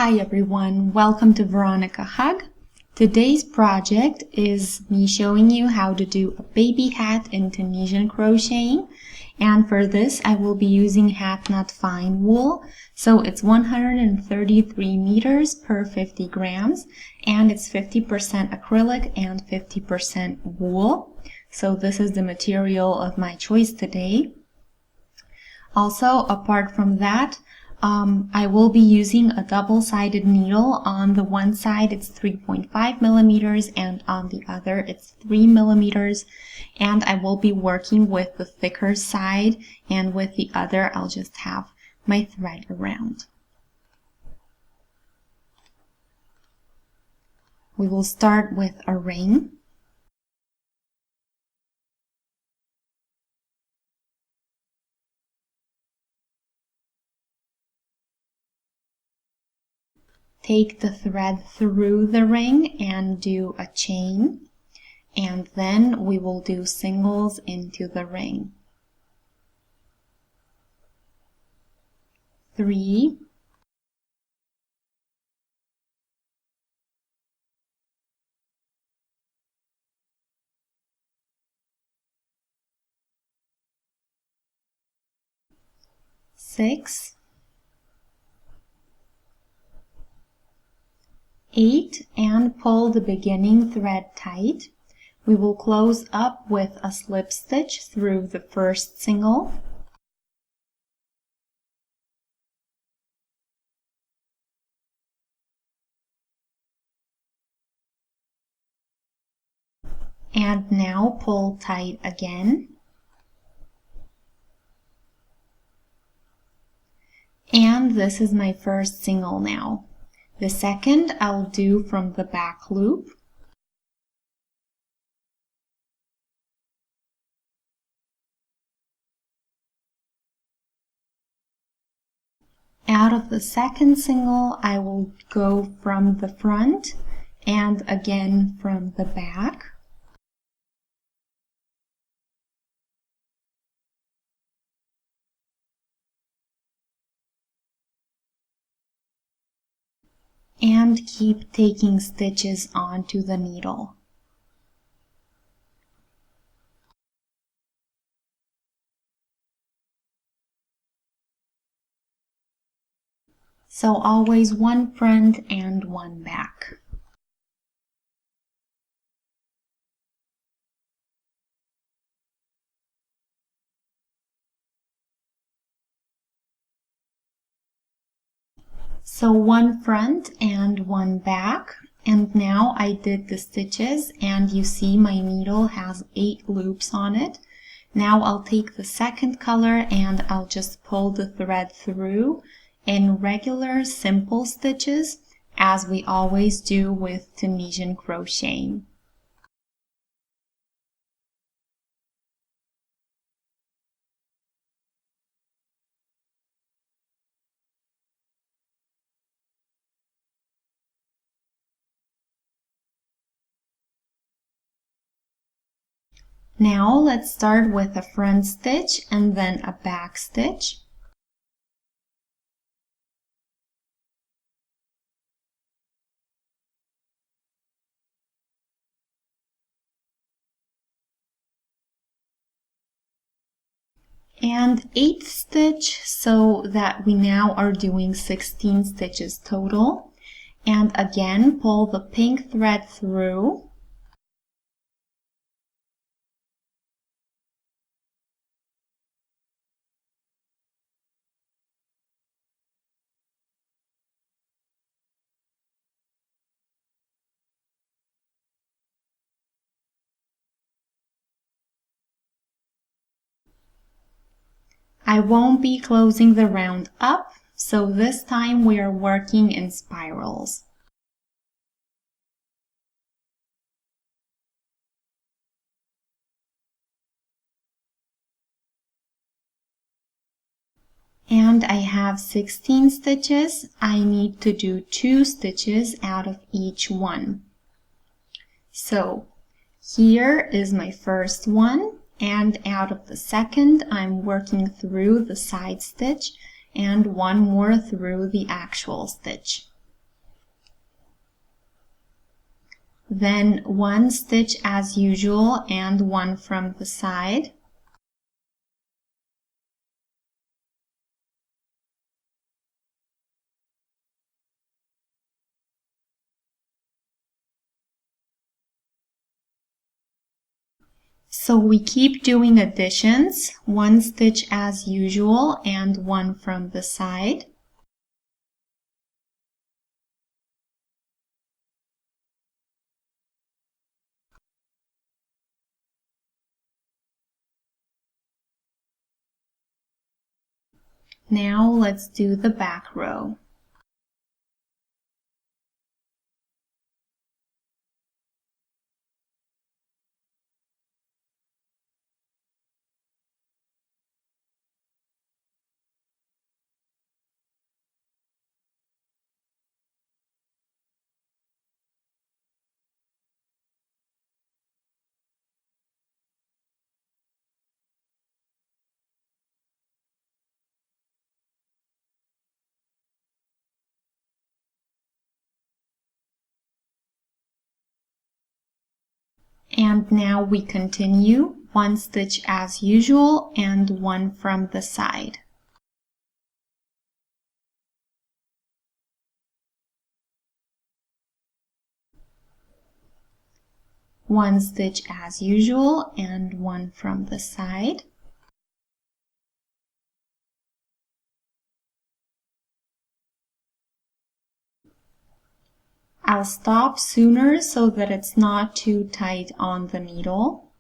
Hi everyone, welcome to Veronika Hug. Today's project is me showing you how to do a baby hat in Tunisian crocheting, and for this I will be using hatnut fine wool. So it's 133 meters per 50 grams and it's 50% acrylic and 50% wool. So this is the material of my choice today. Also, apart from that, I will be using a double-sided needle. On the one side it's 3.5 millimeters and on the other it's 3 millimeters, and I will be working with the thicker side, and with the other I'll just have my thread around. We will start with a ring. Take the thread through the ring and do a chain, and then we will do singles into the ring. 3, 6, 8, and pull the beginning thread tight. We will close up with a slip stitch through the first single. And now pull tight again. And this is my first single now. The second I'll do from the back loop. Out of the second single, I will go from the front and again from the back. And keep taking stitches onto the needle. So always one front and one back. So one front and one back, and now I did the stitches and you see my needle has 8 loops on it. Now I'll take the second color and I'll just pull the thread through in regular simple stitches, as we always do with Tunisian crocheting. Now let's start with a front stitch and then a back stitch. And 8th stitch, so that we now are doing 16 stitches total. And again, pull the pink thread through. I won't be closing the round up, so this time we are working in spirals. And I have 16 stitches. I need to do 2 stitches out of each one. So here is my first one. And out of the second, I'm working through the side stitch and one more through the actual stitch. then 1 stitch as usual and 1 from the side. So we keep doing additions, 1 stitch as usual and 1 from the side. Now let's do the back row. And now we continue 1 stitch as usual and 1 from the side. One stitch as usual and 1 from the side. I'll stop sooner so that it's not too tight on the needle.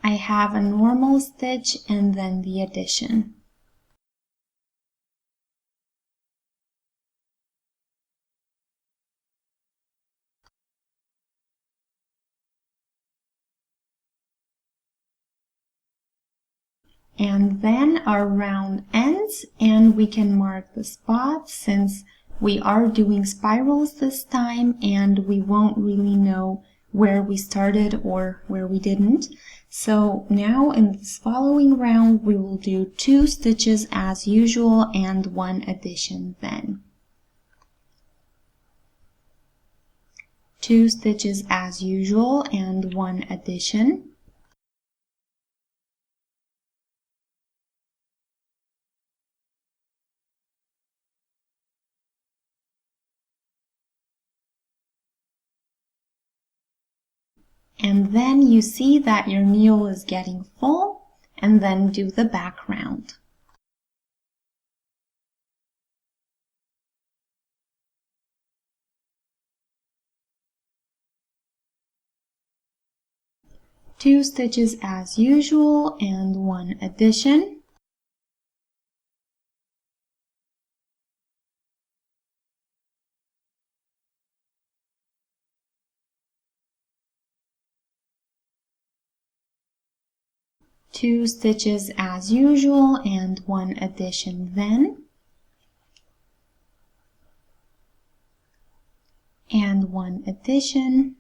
I have a normal stitch and then the addition. And then our round ends and we can mark the spot since we are doing spirals this time and we won't really know where we started or where we didn't. So now in this following round we will do 2 stitches as usual and 1 addition then. 2 stitches as usual and 1 addition. And then you see that your needle is getting full, and then do the back round. Two stitches as usual and 1 addition. Two stitches as usual and 1 addition then. And 1 addition.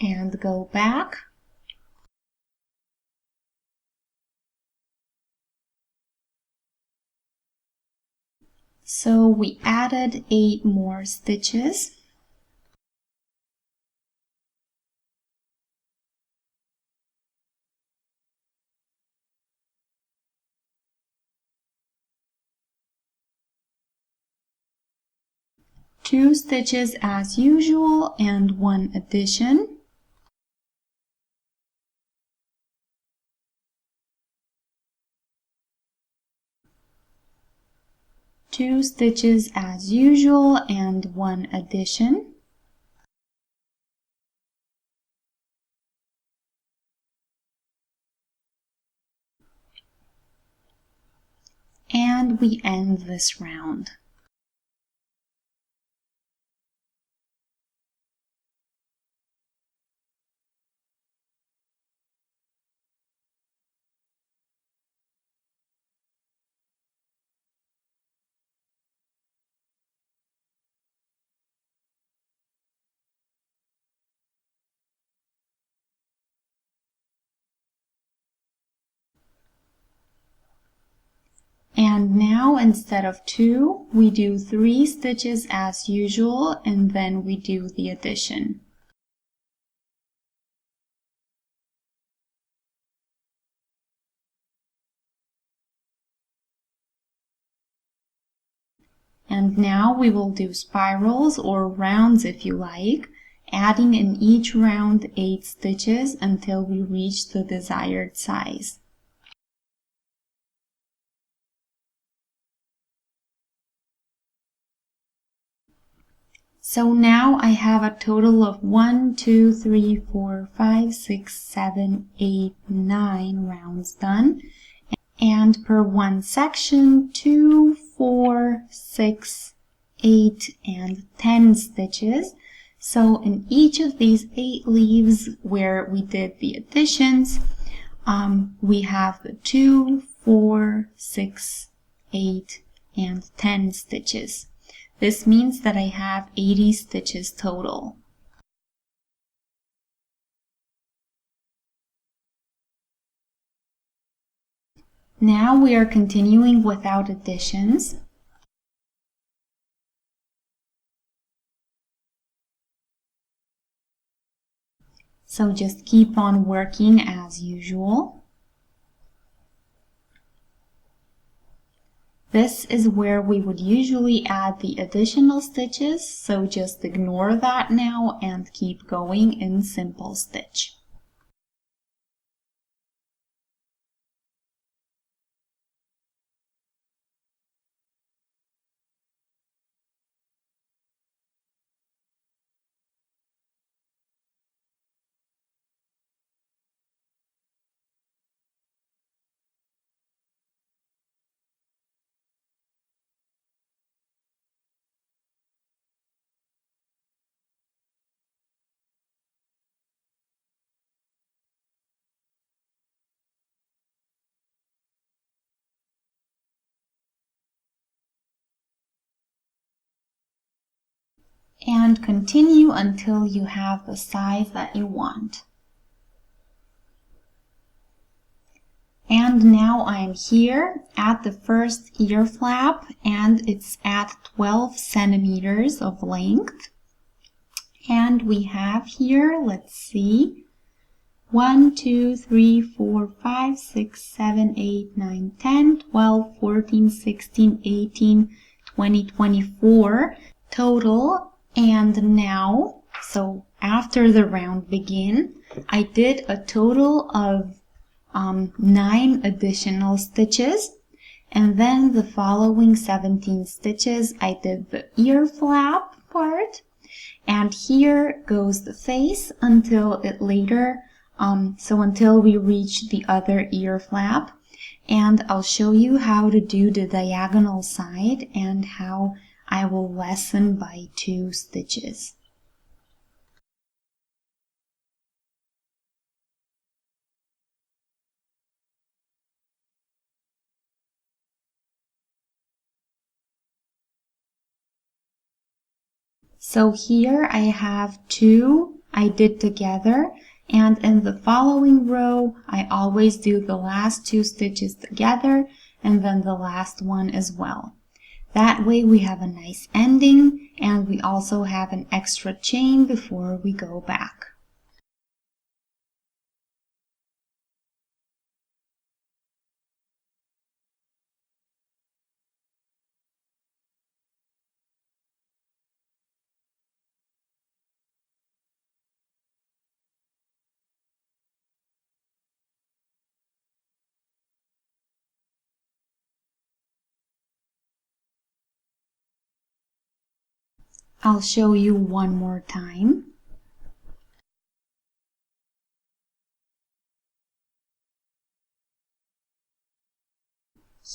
And go back. So we added 8 more stitches. Two stitches as usual and 1 addition. Two stitches as usual and 1 addition. And we end this round. now instead of 2, we do 3 stitches as usual, and then we do the addition. And now we will do spirals or rounds if you like, adding in each round 8 stitches until we reach the desired size. So now I have a total of 1, 2, 3, 4, 5, 6, 7, 8, 9 rounds done. And per one section, 2, 4, 6, 8, and 10 stitches. So in each of these 8 leaves where we did the additions, we have the 2, 4, 6, 8, and 10 stitches. This means that I have 80 stitches total. Now we are continuing without additions. So just keep on working as usual. This is where we would usually add the additional stitches, so just ignore that now and keep going in simple stitch. And continue until you have the size that you want. And now I'm here at the first ear flap, and it's at 12 centimeters of length. And we have here, let's see, 1, 2, 3, 4, 5, 6, 7, 8, 9, 10, 12, 14, 16, 18, 20, 24 total. And now, so after the round begin, I did a total of 9 additional stitches, and then the following 17 stitches I did the ear flap part, and here goes the face until it later, so until we reach the other ear flap, and I'll show you how to do the diagonal side and how I will lessen by 2 stitches. So here I have 2 I did together, and in the following row I always do the last 2 stitches together and then the last one as well. That way we have a nice ending, and we also have an extra chain before we go back. I'll show you one more time.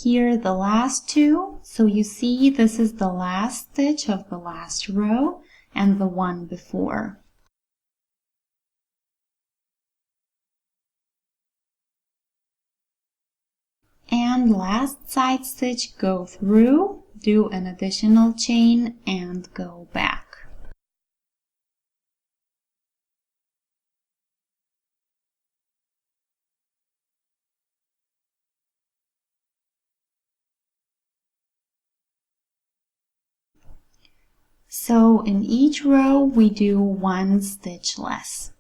Here the last 2, so you see this is the last stitch of the last row and the one before. And last side stitch, go through, do an additional chain and go back. So in each row we do 1 stitch less.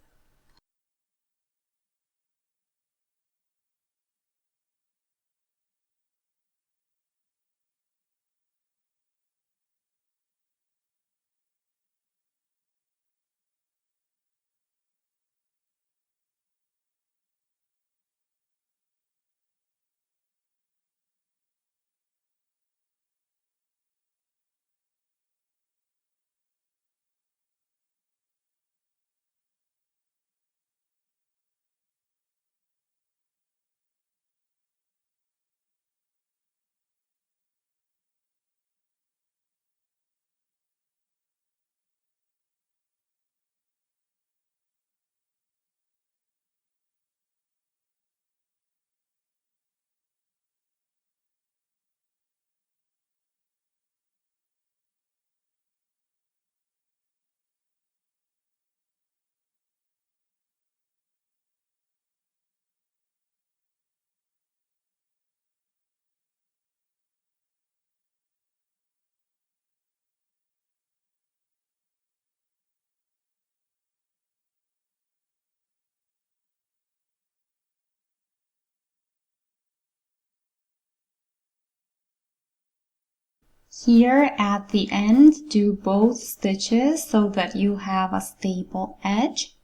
Here at the end, do both stitches so that you have a stable edge.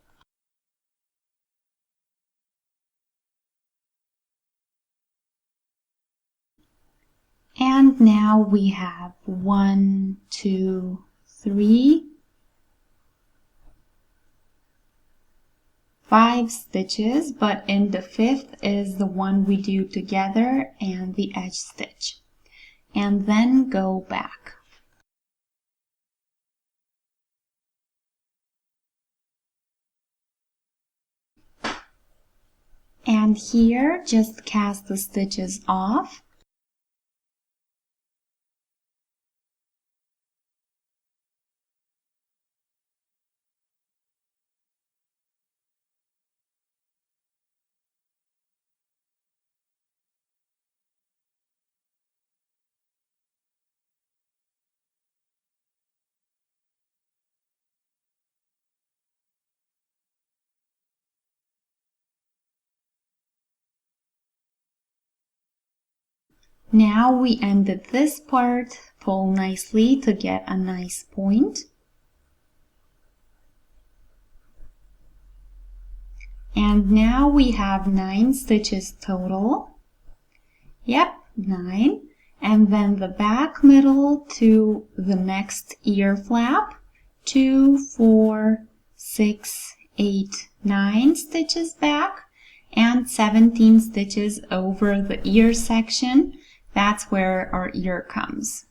And now we have 1, 2, 3, 5 stitches, but in the 5th is the one we do together and the edge stitch. And then go back. And here, just cast the stitches off. Now we ended this part, pull nicely to get a nice point. And now we have 9 stitches total. Yep, 9. And then the back middle to the next ear flap, 2, 4, 6, 8, 9 stitches back, and 17 stitches over the ear section. That's where our ear comes.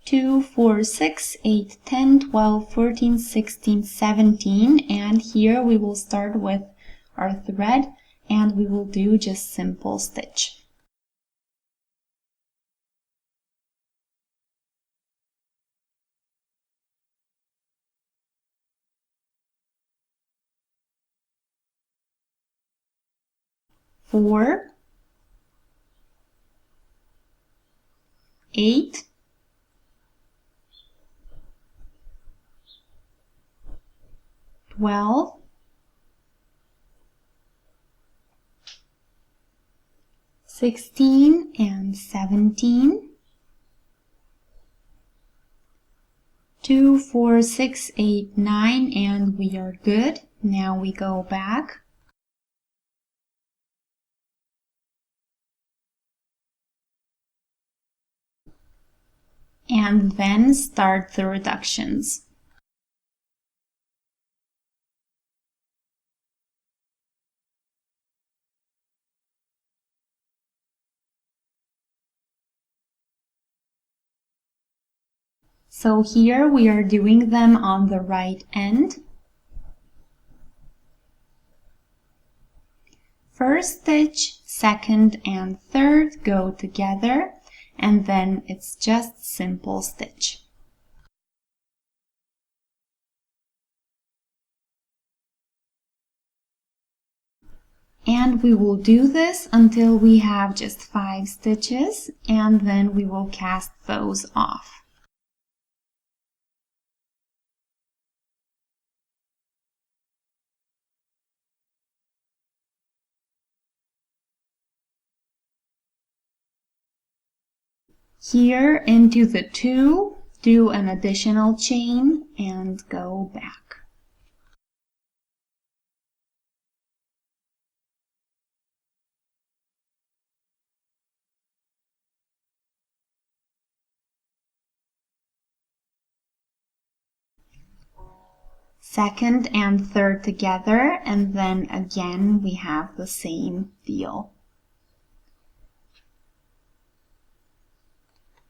2, 4, 6, 8, 10, 12, 14, 16, 17, and here we will start with our thread and we will do just simple stitch. Four, 8, 12, 16 and 17, 2, 4, 6, 8, 9, and we are good. Now we go back. And then start the reductions. So here we are doing them on the right end. First stitch, second and third go together, and then it's just simple stitch. And we will do this until we have just 5 stitches, and then we will cast those off. Here into the 2, do an additional chain and go back. Second and third together, and then again we have the same deal.